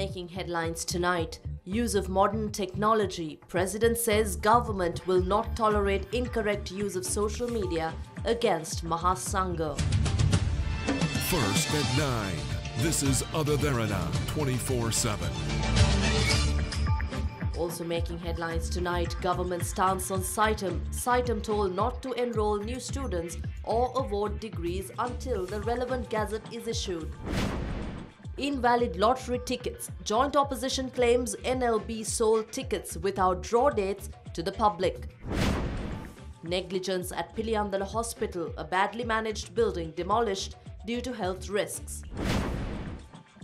Making headlines tonight. Use of modern technology. President says government will not tolerate incorrect use of social media against Mahasangha. First at 9. This is Derana 24/7. Also making headlines tonight, government stance on Saitam. Saitam told not to enroll new students or award degrees until the relevant gazette is issued. Invalid lottery tickets. Joint opposition claims NLB sold tickets without draw dates to the public. Negligence at Piliyandala Hospital. A badly managed building demolished due to health risks.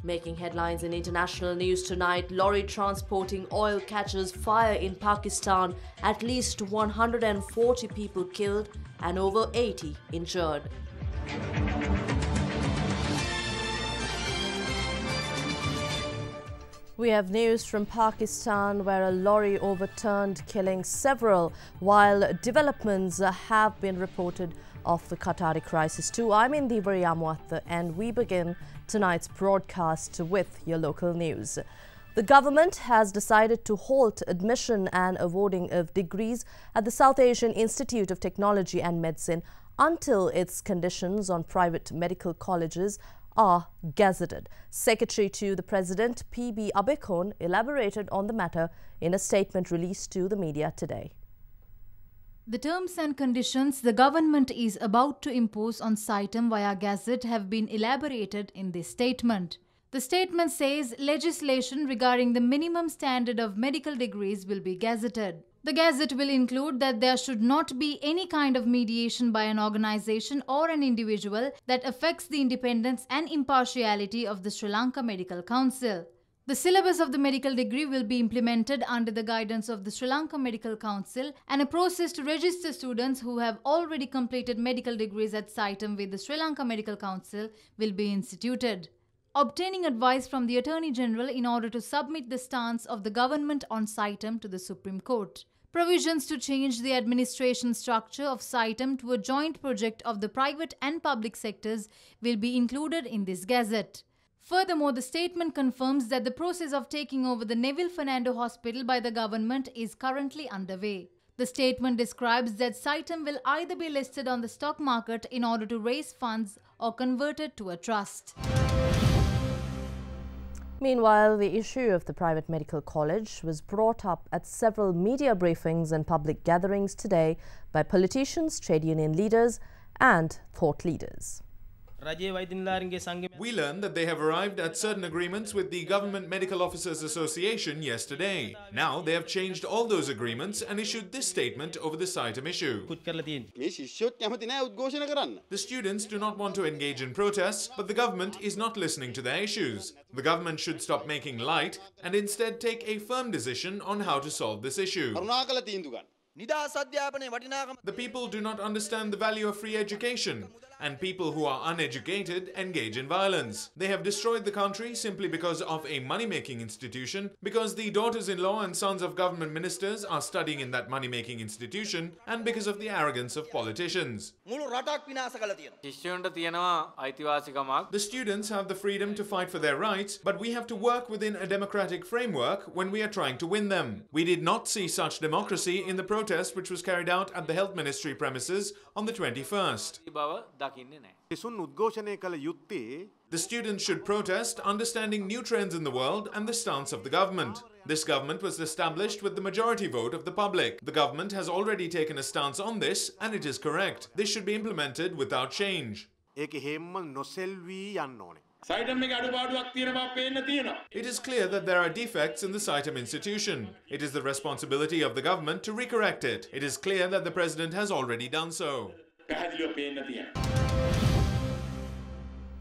Making headlines in international news tonight, lorry transporting oil catches fire in Pakistan. At least 140 people killed and over 80 injured. We have news from Pakistan where a lorry overturned, killing several, while developments have been reported of the Qatari crisis too. I'm Indivari Amwat and we begin tonight's broadcast with your local news. The government has decided to halt admission and awarding of degrees at the South Asian Institute of Technology and Medicine until its conditions on private medical colleges are gazetted. Secretary to the President, P.B. Abekon, elaborated on the matter in a statement released to the media today. The terms and conditions the government is about to impose on Saitam via Gazette have been elaborated in this statement. The statement says legislation regarding the minimum standard of medical degrees will be gazetted. The Gazette will include that there should not be any kind of mediation by an organization or an individual that affects the independence and impartiality of the Sri Lanka Medical Council. The syllabus of the medical degree will be implemented under the guidance of the Sri Lanka Medical Council, and a process to register students who have already completed medical degrees at Saitam with the Sri Lanka Medical Council will be instituted. Obtaining advice from the Attorney General in order to submit the stance of the government on Saitam to the Supreme Court. Provisions to change the administration structure of Saitam to a joint project of the private and public sectors will be included in this Gazette. Furthermore, the statement confirms that the process of taking over the Neville Fernando Hospital by the government is currently underway. The statement describes that Saitam will either be listed on the stock market in order to raise funds or converted to a trust. Meanwhile, the issue of the private medical college was brought up at several media briefings and public gatherings today by politicians, trade union leaders and thought leaders. We learned that they have arrived at certain agreements with the Government Medical Officers Association yesterday. Now they have changed all those agreements and issued this statement over the Saitam issue. The students do not want to engage in protests, but the government is not listening to their issues. The government should stop making light and instead take a firm decision on how to solve this issue. The people do not understand the value of free education, and people who are uneducated engage in violence. They have destroyed the country simply because of a money-making institution, because the daughters-in-law and sons of government ministers are studying in that money-making institution, and because of the arrogance of politicians. The students have the freedom to fight for their rights, but we have to work within a democratic framework when we are trying to win them. We did not see such democracy in the protest which was carried out at the Health Ministry premises on the 21st. The students should protest, understanding new trends in the world and the stance of the government. This government was established with the majority vote of the public. The government has already taken a stance on this, and it is correct. This should be implemented without change. It is clear that there are defects in the Saitam institution. It is the responsibility of the government to recorrect it. It is clear that the President has already done so.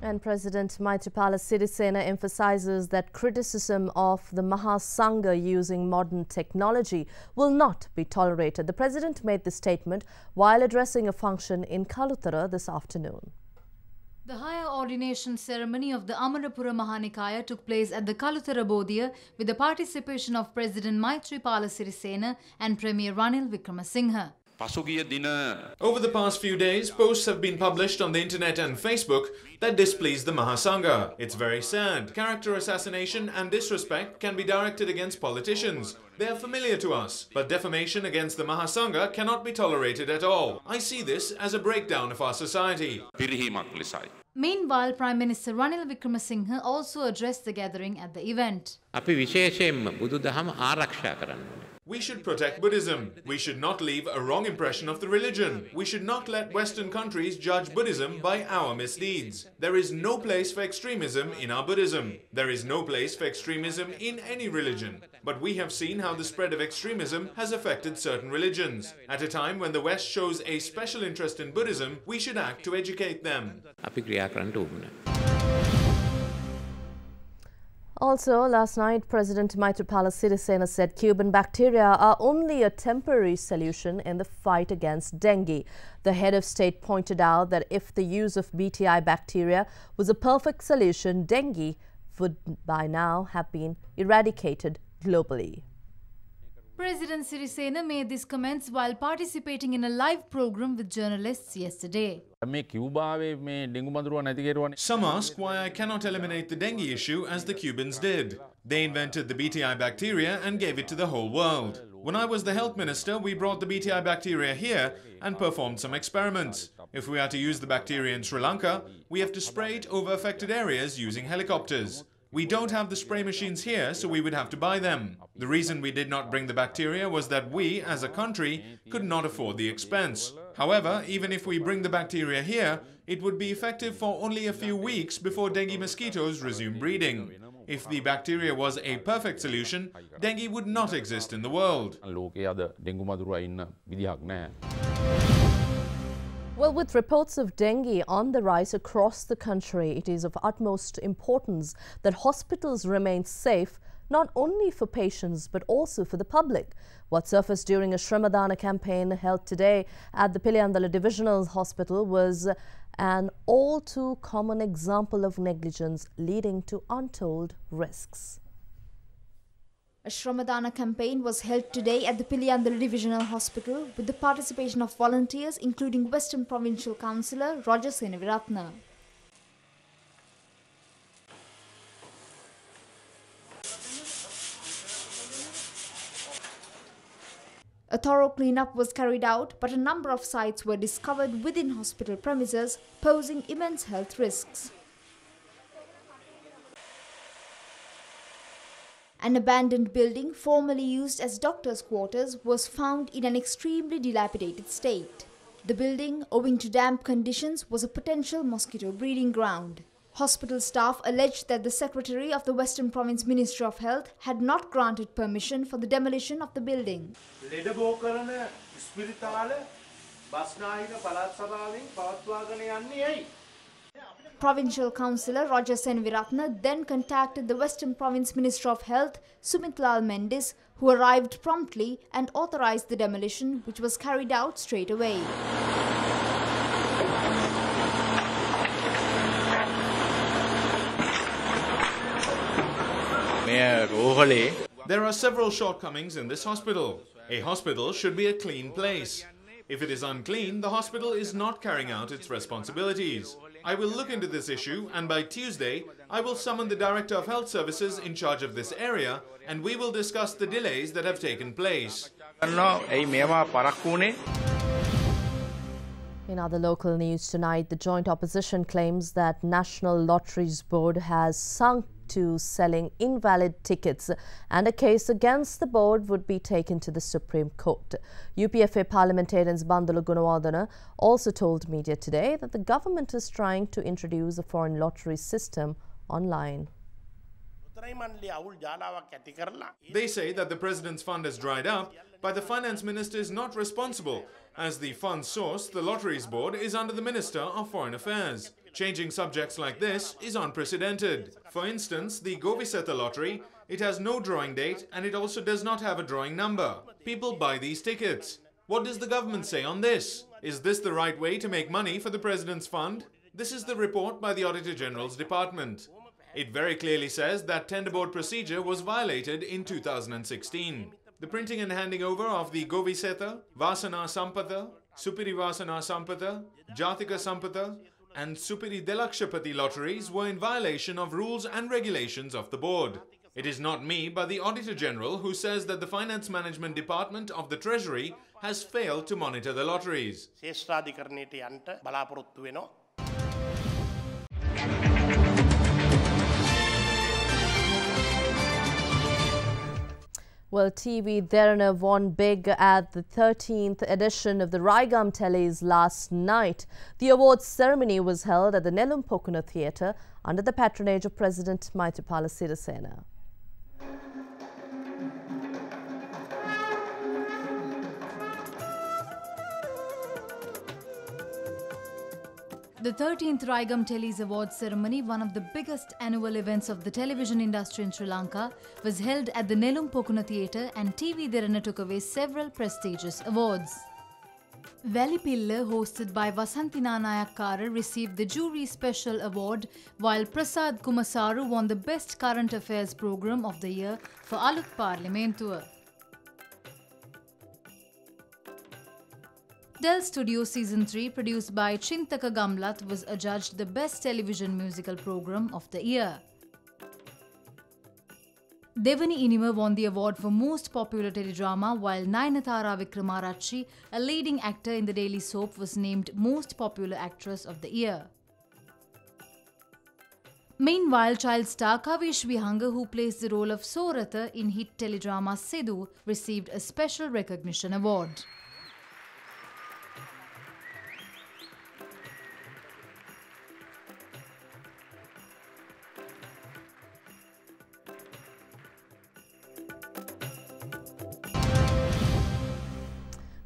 And President Maithripala Sirisena emphasizes that criticism of the Mahasangha using modern technology will not be tolerated. The President made this statement while addressing a function in Kaluthara this afternoon. The higher ordination ceremony of the Amarapura Mahanikaya took place at the Kaluthara Bodhiya with the participation of President Maithripala Sirisena and Premier Ranil Wickremesinghe. Over the past few days, posts have been published on the internet and Facebook that displease the Mahasangha. It's very sad. Character assassination and disrespect can be directed against politicians. They are familiar to us, but defamation against the Mahasangha cannot be tolerated at all. I see this as a breakdown of our society. Meanwhile, Prime Minister Ranil Wickremesinghe also addressed the gathering at the event. We should protect Buddhism. We should not leave a wrong impression of the religion. We should not let Western countries judge Buddhism by our misdeeds. There is no place for extremism in our Buddhism. There is no place for extremism in any religion. But we have seen how the spread of extremism has affected certain religions. At a time when the West shows a special interest in Buddhism, we should act to educate them. Also, last night, President Maithripala Sirisena said Cuban bacteria are only a temporary solution in the fight against dengue. The head of state pointed out that if the use of BTI bacteria was a perfect solution, dengue would by now have been eradicated globally. President Sirisena made these comments while participating in a live program with journalists yesterday. Some ask why I cannot eliminate the dengue issue as the Cubans did. They invented the BTI bacteria and gave it to the whole world. When I was the health minister, we brought the BTI bacteria here and performed some experiments. If we are to use the bacteria in Sri Lanka, we have to spray it over affected areas using helicopters. We don't have the spray machines here, so we would have to buy them. The reason we did not bring the bacteria was that we, as a country, could not afford the expense. However, even if we bring the bacteria here, it would be effective for only a few weeks before dengue mosquitoes resume breeding. If the bacteria was a perfect solution, dengue would not exist in the world. Well, with reports of dengue on the rise across the country, it is of utmost importance that hospitals remain safe, not only for patients but also for the public. What surfaced during a Shramadana campaign held today at the Piliyandala Divisional Hospital was an all too common example of negligence leading to untold risks. A Shramadana campaign was held today at the Piliyandala Divisional Hospital with the participation of volunteers including Western Provincial Councillor Roger Senaviratna. A thorough cleanup was carried out, but a number of sites were discovered within hospital premises, posing immense health risks. An abandoned building formerly used as doctors' quarters was found in an extremely dilapidated state. The building, owing to damp conditions, was a potential mosquito breeding ground. Hospital staff alleged that the Secretary of the Western Province Ministry of Health had not granted permission for the demolition of the building. Provincial Councillor Roger Senaviratna then contacted the Western Province Minister of Health, Sumit Lal Mendis, who arrived promptly and authorised the demolition, which was carried out straight away. There are several shortcomings in this hospital. A hospital should be a clean place. If it is unclean, the hospital is not carrying out its responsibilities. I will look into this issue, and by Tuesday, I will summon the Director of Health Services in charge of this area, and we will discuss the delays that have taken place. In other local news tonight, the joint opposition claims that National Lotteries Board has sunk to selling invalid tickets, and a case against the board would be taken to the Supreme Court. UPFA parliamentarians Bandula Gunawardana also told media today that the government is trying to introduce a foreign lottery system online. They say that the President's fund has dried up, but the Finance Minister is not responsible, as the fund source, the Lotteries Board, is under the Minister of Foreign Affairs. Changing subjects like this is unprecedented. For instance, the Goviseta lottery, it has no drawing date and it also does not have a drawing number. People buy these tickets. What does the government say on this? Is this the right way to make money for the President's fund? This is the report by the Auditor General's Department. It very clearly says that tender board procedure was violated in 2016. The The printing and handing over of the Goviseta, Vasana Sampatha, Supiri Vasana Sampatha, Jatika Sampatha, and Supiri Delakshapati lotteries were in violation of rules and regulations of the board. It is not me, but the Auditor General who says that the Finance Management Department of the Treasury has failed to monitor the lotteries. Well, TV Derana won big at the 13th edition of the Raigam Tellies last night. The awards ceremony was held at the Nelumpokuna Theatre under the patronage of President Maithripala Sirisena. The 13th Raigam Tellies Awards ceremony, one of the biggest annual events of the television industry in Sri Lanka, was held at the Nelumpokuna Theatre, and TV Derana took away several prestigious awards. Velipilla, hosted by Vasantina Nayakkara, received the Jury Special Award, while Prasad Kumasaru won the Best Current Affairs Programme of the Year for Alut Parliamentua. Del Studio Season 3, produced by Chintaka Gamlat, was adjudged the Best Television Musical Programme of the Year. Devani Inima won the award for Most Popular Teledrama, while Nayanthara Wickramaratchi, a leading actor in the daily soap, was named Most Popular Actress of the Year. Meanwhile, child star Kavish Vihanga, who plays the role of Soratha in hit teledrama Sidhu, received a Special Recognition Award.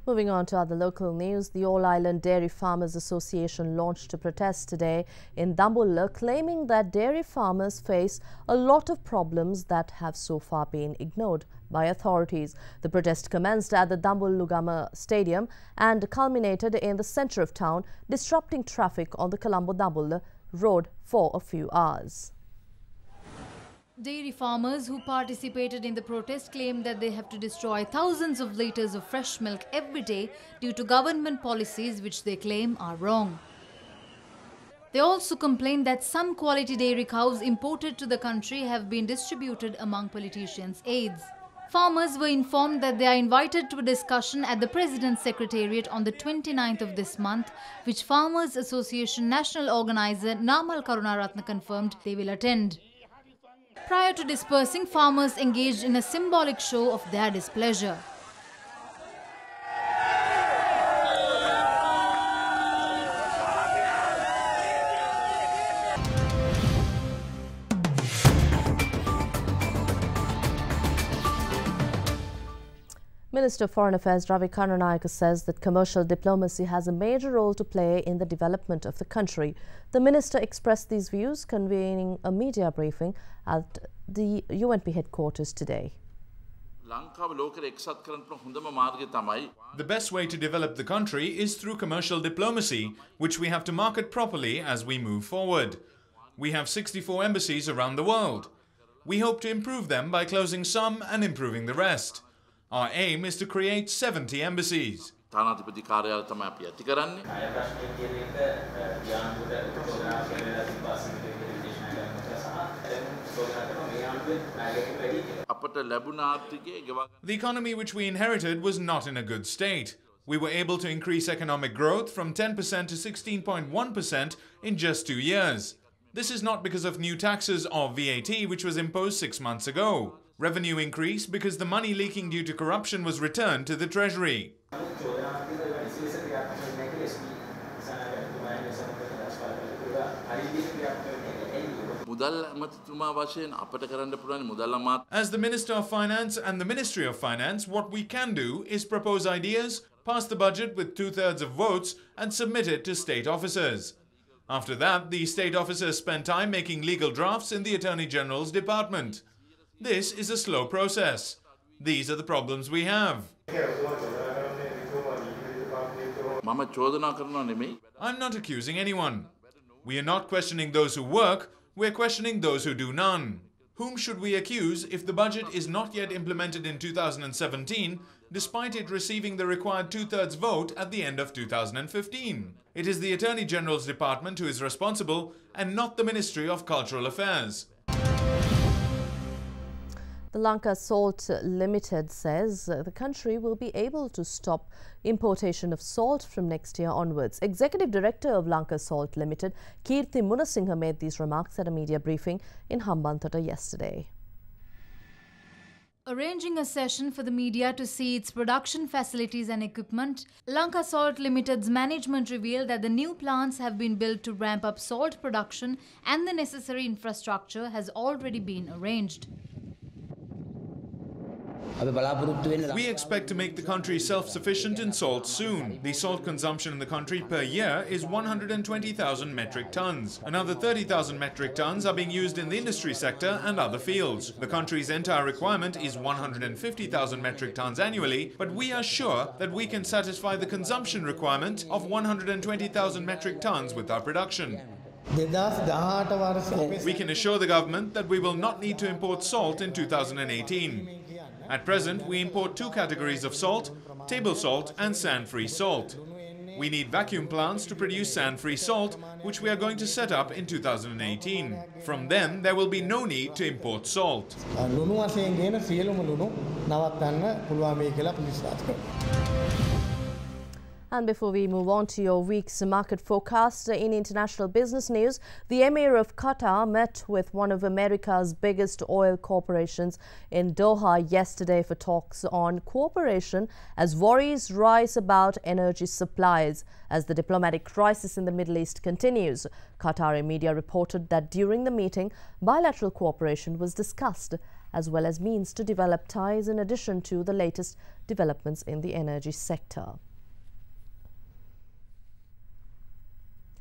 Moving on to other local news, the All Island Dairy Farmers Association launched a protest today in Dambulla, claiming that dairy farmers face a lot of problems that have so far been ignored by authorities. The protest commenced at the Dambullugama Stadium and culminated in the centre of town, disrupting traffic on the Colombo-Dambulla road for a few hours. Dairy farmers who participated in the protest claimed that they have to destroy thousands of litres of fresh milk every day due to government policies which they claim are wrong. They also complained that some quality dairy cows imported to the country have been distributed among politicians' aides. Farmers were informed that they are invited to a discussion at the President's Secretariat on the 29th of this month, which Farmers Association National Organizer Namal Karunaratne confirmed they will attend. Prior to dispersing, farmers engaged in a symbolic show of their displeasure. Minister of Foreign Affairs Ravi Karnanayaka says that commercial diplomacy has a major role to play in the development of the country. The minister expressed these views convening a media briefing at the UNP headquarters today. The best way to develop the country is through commercial diplomacy, which we have to market properly as we move forward. We have 64 embassies around the world. We hope to improve them by closing some and improving the rest. Our aim is to create 70 embassies. The economy which we inherited was not in a good state. We were able to increase economic growth from 10% to 16.1% in just 2 years. This is not because of new taxes or VAT which was imposed 6 months ago. Revenue increased because the money leaking due to corruption was returned to the Treasury. As the Minister of Finance and the Ministry of Finance, what we can do is propose ideas, pass the budget with 2/3 of votes and submit it to state officers. After that, the state officers spend time making legal drafts in the Attorney General's department. This is a slow process. These are the problems we have. I'm not accusing anyone. We are not questioning those who work, we're questioning those who do none. Whom should we accuse if the budget is not yet implemented in 2017, despite it receiving the required two-thirds vote at the end of 2015? It is the Attorney General's department who is responsible and not the Ministry of Cultural Affairs. The Lanka Salt Limited says the country will be able to stop importation of salt from next year onwards. Executive Director of Lanka Salt Limited, Kirti Munasinghe, made these remarks at a media briefing in Hambantota yesterday. Arranging a session for the media to see its production facilities and equipment, Lanka Salt Limited's management revealed that the new plants have been built to ramp up salt production and the necessary infrastructure has already been arranged. We expect to make the country self-sufficient in salt soon. The salt consumption in the country per year is 120,000 metric tons. Another 30,000 metric tons are being used in the industry sector and other fields. The country's entire requirement is 150,000 metric tons annually, but we are sure that we can satisfy the consumption requirement of 120,000 metric tons with our production. We can assure the government that we will not need to import salt in 2018. At present, we import two categories of salt, table salt and sand-free salt. We need vacuum plants to produce sand-free salt, which we are going to set up in 2018. From then, there will be no need to import salt. And before we move on to your week's market forecast, in international business news, the Emir of Qatar met with one of America's biggest oil corporations in Doha yesterday for talks on cooperation as worries rise about energy supplies as the diplomatic crisis in the Middle East continues. Qatari media reported that during the meeting, bilateral cooperation was discussed, as well as means to develop ties in addition to the latest developments in the energy sector.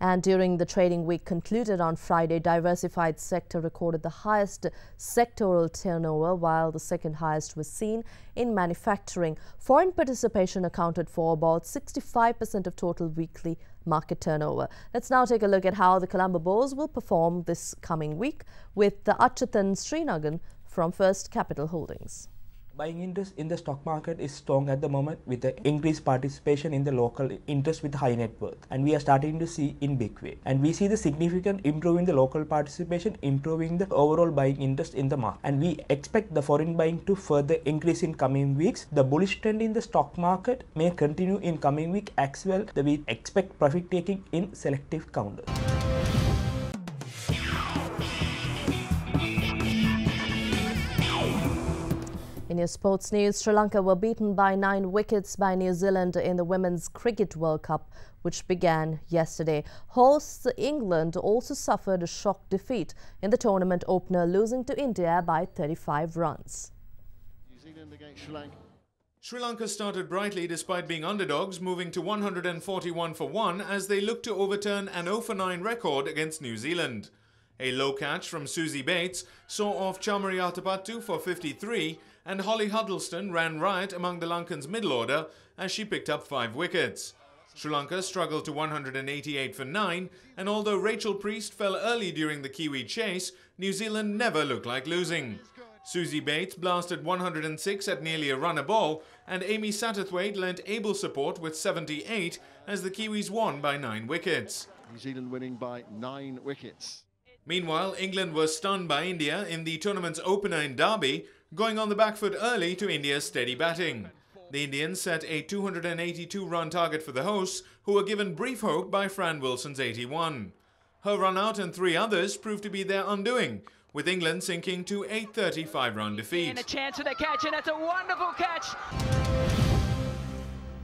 And during the trading week concluded on Friday, diversified sector recorded the highest sectoral turnover, while the second highest was seen in manufacturing. Foreign participation accounted for about 65% of total weekly market turnover. Let's now take a look at how the Colombo Bulls will perform this coming week with the Achyutan Srinagan from First Capital Holdings. Buying interest in the stock market is strong at the moment with the increased participation in the local interest with high net worth, and we are starting to see in big way, and we see the significant improving the local participation, improving the overall buying interest in the market, and we expect the foreign buying to further increase in coming weeks. The bullish trend in the stock market may continue in coming week as well. We expect profit taking in selective counters. In your sports news, Sri Lanka were beaten by 9 wickets by New Zealand in the Women's Cricket World Cup, which began yesterday. Hosts England also suffered a shock defeat in the tournament opener, losing to India by 35 runs. New Zealand against Sri Lanka. Sri Lanka started brightly despite being underdogs, moving to 141 for 1 as they looked to overturn an 0 for 9 record against New Zealand. A low catch from Susie Bates saw off Chamari Atapattu for 53, and Holly Huddleston ran riot among the Lankans' middle order as she picked up 5 wickets. Sri Lanka struggled to 188 for 9, and although Rachel Priest fell early during the Kiwi chase, New Zealand never looked like losing. Susie Bates blasted 106 at nearly a run a ball, and Amy Satterthwaite lent able support with 78 as the Kiwis won by 9 wickets. New Zealand winning by 9 wickets. Meanwhile, England was stunned by India in the tournament's opener in Derby, going on the back foot early to India's steady batting. The Indians set a 282-run target for the hosts, who were given brief hope by Fran Wilson's 81. Her run-out and 3 others proved to be their undoing, with England sinking to a 35-run defeat. And a chance for the catch, and that's a wonderful catch!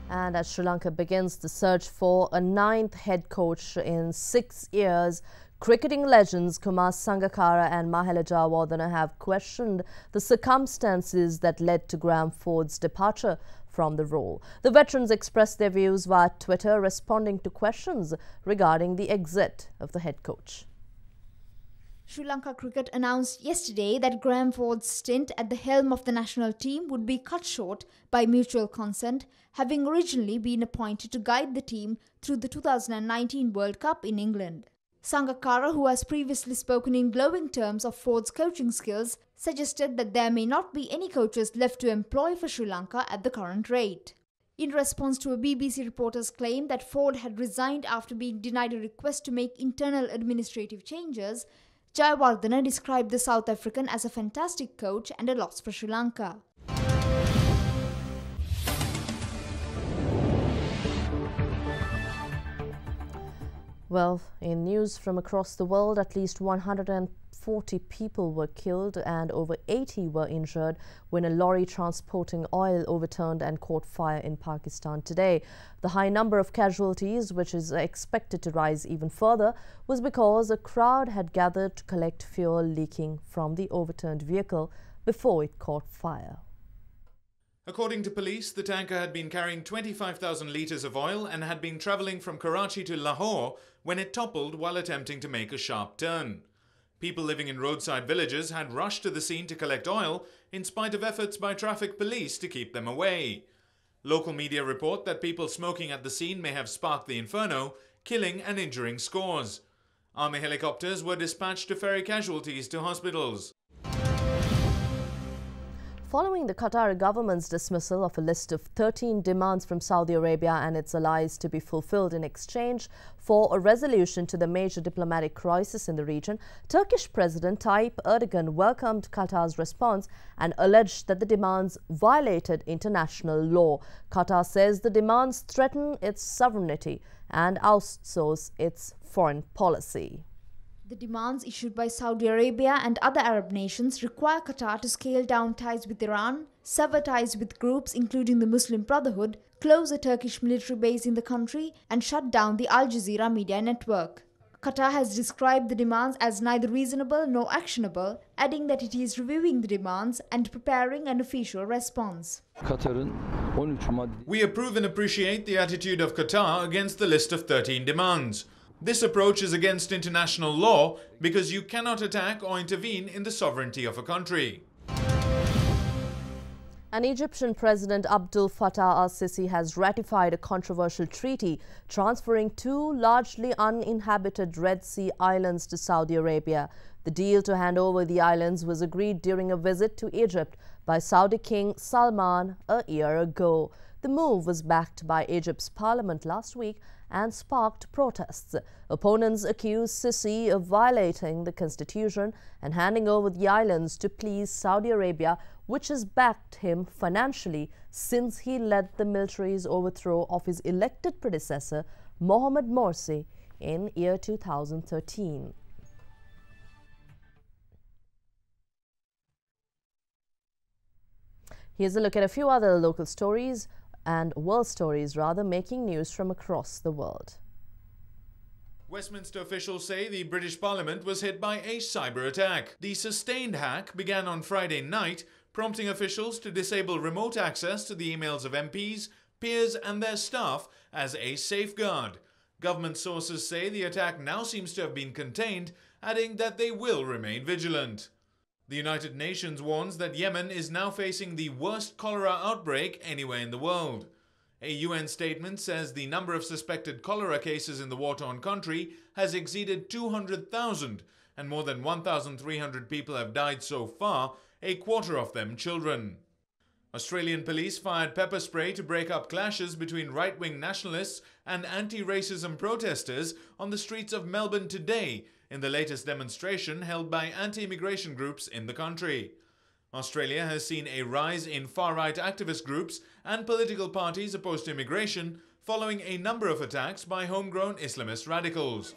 And as Sri Lanka begins the search for a 9th head coach in 6 years, cricketing legends Kumar Sangakkara and Mahela Jayawardene have questioned the circumstances that led to Graham Ford's departure from the role. The veterans expressed their views via Twitter, responding to questions regarding the exit of the head coach. Sri Lanka Cricket announced yesterday that Graham Ford's stint at the helm of the national team would be cut short by mutual consent, having originally been appointed to guide the team through the 2019 World Cup in England. Sangakkara, who has previously spoken in glowing terms of Ford's coaching skills, suggested that there may not be any coaches left to employ for Sri Lanka at the current rate. In response to a BBC reporter's claim that Ford had resigned after being denied a request to make internal administrative changes, Jayawardena described the South African as a fantastic coach and a loss for Sri Lanka. Well, in news from across the world, at least 140 people were killed and over 80 were injured when a lorry transporting oil overturned and caught fire in Pakistan today. The high number of casualties, which is expected to rise even further, was because a crowd had gathered to collect fuel leaking from the overturned vehicle before it caught fire. According to police, the tanker had been carrying 25,000 litres of oil and had been travelling from Karachi to Lahore when it toppled while attempting to make a sharp turn. People living in roadside villages had rushed to the scene to collect oil in spite of efforts by traffic police to keep them away. Local media report that people smoking at the scene may have sparked the inferno, killing and injuring scores. Army helicopters were dispatched to ferry casualties to hospitals. Following the Qatar government's dismissal of a list of 13 demands from Saudi Arabia and its allies to be fulfilled in exchange for a resolution to the major diplomatic crisis in the region, Turkish President Tayyip Erdogan welcomed Qatar's response and alleged that the demands violated international law. Qatar says the demands threaten its sovereignty and outsource its foreign policy. The demands issued by Saudi Arabia and other Arab nations require Qatar to scale down ties with Iran, sever ties with groups including the Muslim Brotherhood, close a Turkish military base in the country, and shut down the Al Jazeera media network. Qatar has described the demands as neither reasonable nor actionable, adding that it is reviewing the demands and preparing an official response. We approve and appreciate the attitude of Qatar against the list of 13 demands. This approach is against international law because you cannot attack or intervene in the sovereignty of a country. An Egyptian President Abdel Fattah al-Sisi has ratified a controversial treaty transferring 2 largely uninhabited Red Sea islands to Saudi Arabia. The deal to hand over the islands was agreed during a visit to Egypt by Saudi King Salman a year ago. The move was backed by Egypt's parliament last week and sparked protests. Opponents accused Sisi of violating the constitution and handing over the islands to please Saudi Arabia, which has backed him financially since he led the military's overthrow of his elected predecessor, Mohamed Morsi, in year 2013. Here's a look at a few other local stories and world stories rather making news from across the world. Westminster officials say the British Parliament was hit by a cyber attack. The sustained hack began on Friday night, prompting officials to disable remote access to the emails of MPs, peers and their staff as a safeguard. Government sources say the attack now seems to have been contained, adding that they will remain vigilant. The United Nations warns that Yemen is now facing the worst cholera outbreak anywhere in the world. A UN statement says the number of suspected cholera cases in the war-torn country has exceeded 200,000 and more than 1,300 people have died so far, a quarter of them children. Australian police fired pepper spray to break up clashes between right-wing nationalists and anti-racism protesters on the streets of Melbourne today, in the latest demonstration held by anti-immigration groups in the country. Australia has seen a rise in far-right activist groups and political parties opposed to immigration following a number of attacks by homegrown Islamist radicals.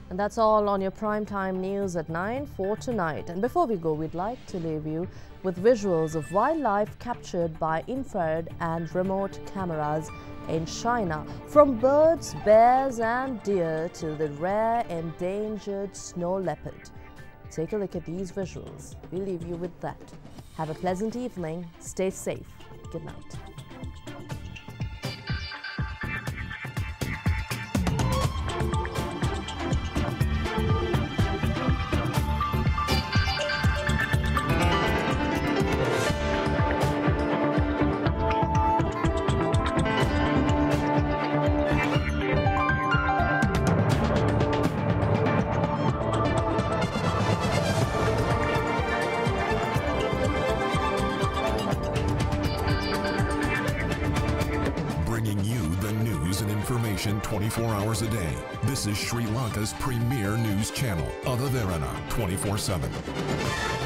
And that's all on your primetime news at 9 for tonight. And before we go, we'd like to leave you with visuals of wildlife captured by infrared and remote cameras in China, from birds, bears and deer to the rare endangered snow leopard. Take a look at these visuals. We'll leave you with that. Have a pleasant evening. Stay safe. Good night. information 24 hours a day. This is Sri Lanka's premier news channel, Derana 24/7.